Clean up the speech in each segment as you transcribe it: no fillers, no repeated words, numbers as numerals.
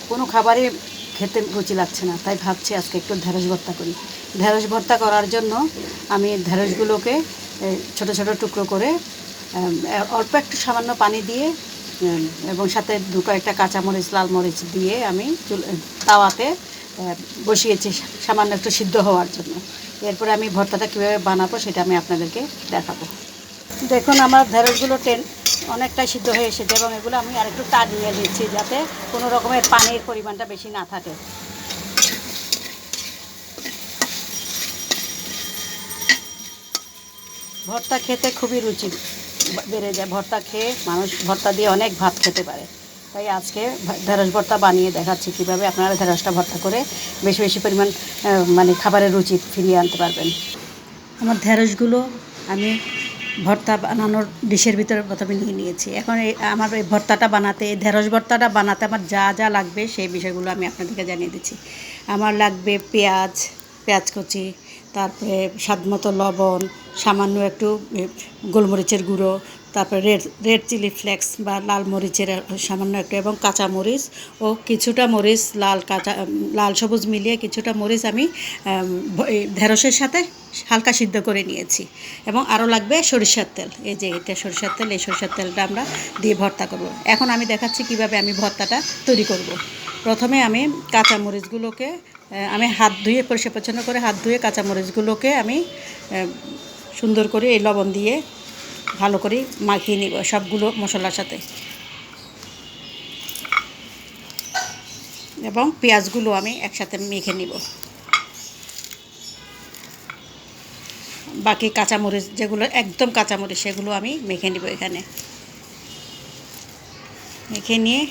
কোনো খাবারই খেতে রুচি লাগছে না, তাই ভাবছি আজকে একটু ঢেঁড়স ভর্তা করি। ঢেঁড়স ভর্তা করার জন্য আমি ঢেঁড়সগুলোকে ছোট ছোট টুকরো করে অল্প একটু সামান্য পানি দিয়ে এবং সাথে দু কয়েকটা কাঁচামরিচ, লাল মরিচ দিয়ে আমি তাওয়াতে বসিয়েছি সামান্য একটু সিদ্ধ হওয়ার জন্য। এরপরে আমি ভর্তাটা কীভাবে বানাবো সেটা আমি আপনাদেরকে দেখাবো। দেখুন আমার ঢেঁড়সগুলো অনেকটাই সিদ্ধ হয়ে এসেছে এবং এগুলো আমি আরেকটু টানিয়ে নিচ্ছি যাতে কোনো রকমের পানির পরিমাণটা বেশি না থাকে। ভর্তা খেতে খুবই রুচি বেড়ে যায়, ভর্তা খেয়ে মানুষ ভর্তা দিয়ে অনেক ভাত খেতে পারে। তাই আজকে ঢেঁড়স ভর্তা বানিয়ে দেখাচ্ছি কীভাবে আপনারা ঢেঁড়সটা ভর্তা করে বেশি বেশি পরিমাণ মানে খাবারের রুচি ফিরিয়ে আনতে পারবেন। আমার ঢেঁড়সগুলো আমি ভর্তা বানানোর ডিশের ভিতরে প্রথমে নিয়ে নিয়েছি। এখন আমার এই ভর্তাটা বানাতে, এই ঢেঁড়স ভর্তাটা বানাতে আমার যা যা লাগবে সেই বিষয়গুলো আমি আপনাদেরকে জানিয়ে দিচ্ছি। আমার লাগবে পেঁয়াজ কুচি, তারপরে স্বাদমতো লবণ, সামান্য একটু গোলমরিচের গুঁড়ো, তারপরে রেড চিলি ফ্লেক্স বা লাল মরিচের সামান্য একটু, এবং কাঁচা মরিচ ও কিছুটা মরিচ, লাল সবুজ মিলিয়ে কিছুটা মরিচ আমি ঢেঁড়সের সাথে হালকা সিদ্ধ করে নিয়েছি। এবং আরও লাগবে সরিষার তেল, এই যে এটা সরিষার তেল, এই সরিষার তেলটা আমরা দিয়ে ভর্তা করব। এখন আমি দেখাচ্ছি কিভাবে আমি ভর্তাটা তৈরি করব। প্রথমে আমি কাঁচামরিচগুলোকে আমি হাত ধুয়ে পরিষ্কার পরিচ্ছন্ন করে হাত ধুয়ে কাঁচামরিচগুলোকে আমি সুন্দর করে এই লবণ দিয়ে ভালো করে মাখিয়ে নিব সবগুলো মশলার সাথে। এবং পেঁয়াজগুলো আমি একসাথে মেখে নিব। বাকি কাঁচামরিচ যেগুলো একদম কাঁচামরিচ সেগুলো আমি মেখে নিব এখানে। মেখে নিয়ে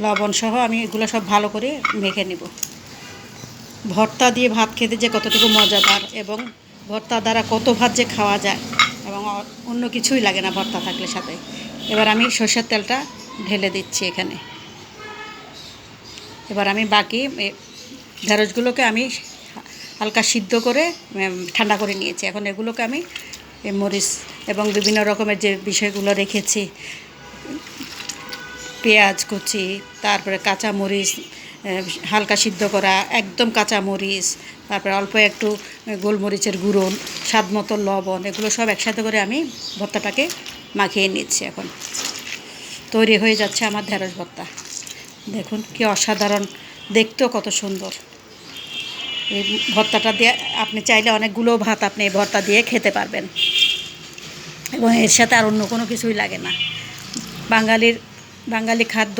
লবণ সহ আমি এগুলো সব ভালো করে মেখে নিব। ভর্তা দিয়ে ভাত খেতে যে কতটুকু মজাদার, এবং ভর্তা দ্বারা কত ভাত যে খাওয়া যায়, এবং অন্য কিছুই লাগে না ভর্তা থাকলে সাথে। এবার আমি সরষের তেলটা ঢেলে দিচ্ছি এখানে। এবার আমি বাকি ঢেঁড়সগুলোকে আমি হালকা সিদ্ধ করে ঠান্ডা করে নিয়েছি। এখন এগুলোকে আমি মরিচ এবং বিভিন্ন রকমের যে বিষয়গুলো রেখেছি, পেঁয়াজ কুচি, তারপরে কাঁচা মরিচ হালকা সিদ্ধ করা, একদম কাঁচা মরিচ, তারপরে অল্প একটু গোলমরিচের গুঁড়ো, স্বাদমতো লবণ, এগুলো সব একসাথে করে আমি ভর্তাটাকে মাখিয়ে নিচ্ছি। এখন তৈরি হয়ে যাচ্ছে আমার ঢেঁড়স ভর্তা। দেখুন কি অসাধারণ, দেখতেও কত সুন্দর। এই ভর্তাটা দিয়ে আপনি চাইলে অনেকগুলো ভাত আপনি এই ভর্তা দিয়ে খেতে পারবেন, এবং এর সাথে আর অন্য কোনো কিছুই লাগে না। বাঙালি খাদ্য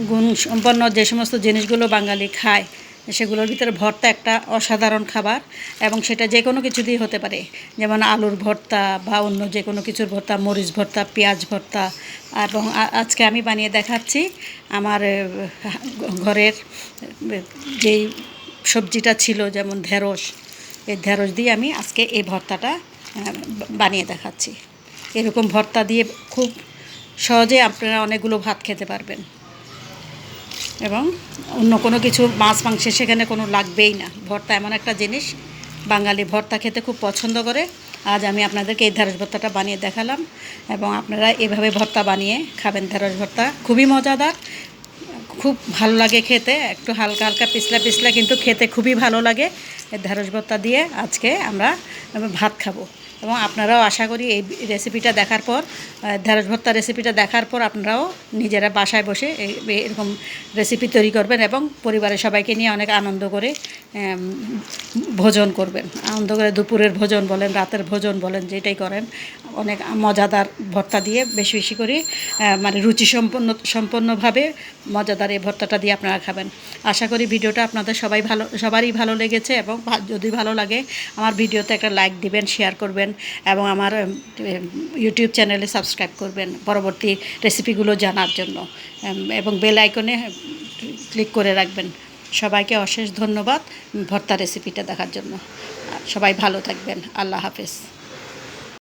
গুণ সম্পন্ন যে সমস্ত জিনিসগুলো বাঙালি খায় সেগুলোর ভিতরে ভর্তা একটা অসাধারণ খাবার, এবং সেটা যে কোনো কিছু দিয়ে হতে পারে, যেমন আলুর ভর্তা বা অন্য যে কোনো কিছুর ভর্তা, মরিচ ভর্তা, পেঁয়াজ ভর্তা। এবং আজকে আমি বানিয়ে দেখাচ্ছি আমার ঘরের যেই সবজিটা ছিল, যেমন ঢেঁড়স, এই ঢেঁড়স দিয়ে আমি আজকে এই ভর্তাটা বানিয়ে দেখাচ্ছি। এরকম ভর্তা দিয়ে খুব সহজে আপনারা অনেকগুলো ভাত খেতে পারবেন, এবং অন্য কোনো কিছু মাছ মাংসের সেখানে কোনো লাগবেই না। ভর্তা এমন একটা জিনিস, বাঙালি ভর্তা খেতে খুব পছন্দ করে। আজ আমি আপনাদেরকে এই ঢেঁড়স ভর্তাটা বানিয়ে দেখালাম, এবং আপনারা এভাবে ভর্তা বানিয়ে খাবেন। ঢেঁড়স ভর্তা খুবই মজাদার, খুব ভালো লাগে খেতে, একটু হালকা হালকা পিছলা পিছলা, কিন্তু খেতে খুবই ভালো লাগে। ঢেঁড়স ভর্তা দিয়ে আজকে আমরা ভাত খাবো। এবং আপনারাও আশা করি এই রেসিপিটা দেখার পর, ঢেঁড়স ভর্তা রেসিপিটা দেখার পর আপনারাও নিজেরা বাসায় বসে এরকম রেসিপি তৈরি করবেন, এবং পরিবারের সবাইকে নিয়ে অনেক আনন্দ করে ভোজন করবেন। আনন্দ করে দুপুরের ভোজন বলেন, রাতের ভোজন বলেন, যেটাই করেন, অনেক মজাদার ভর্তা দিয়ে বেশি বেশি করে মানে সম্পন্নভাবে মজাদার এই ভর্তাটা দিয়ে আপনারা খাবেন। আশা করি ভিডিওটা আপনাদের সবারই ভালো লেগেছে, এবং যদি ভালো লাগে আমার ভিডিওতে একটা লাইক দিবেন, শেয়ার করবেন, এবং আমার ইউটিউব চ্যানেলে সাবস্ক্রাইব করবেন পরবর্তী রেসিপিগুলো জানার জন্য, এবং বেল আইকনে ক্লিক করে রাখবেন। সবাইকে অশেষ ধন্যবাদ ভর্তা রেসিপিটা দেখার জন্য। সবাই ভালো থাকবেন। আল্লাহ হাফেজ।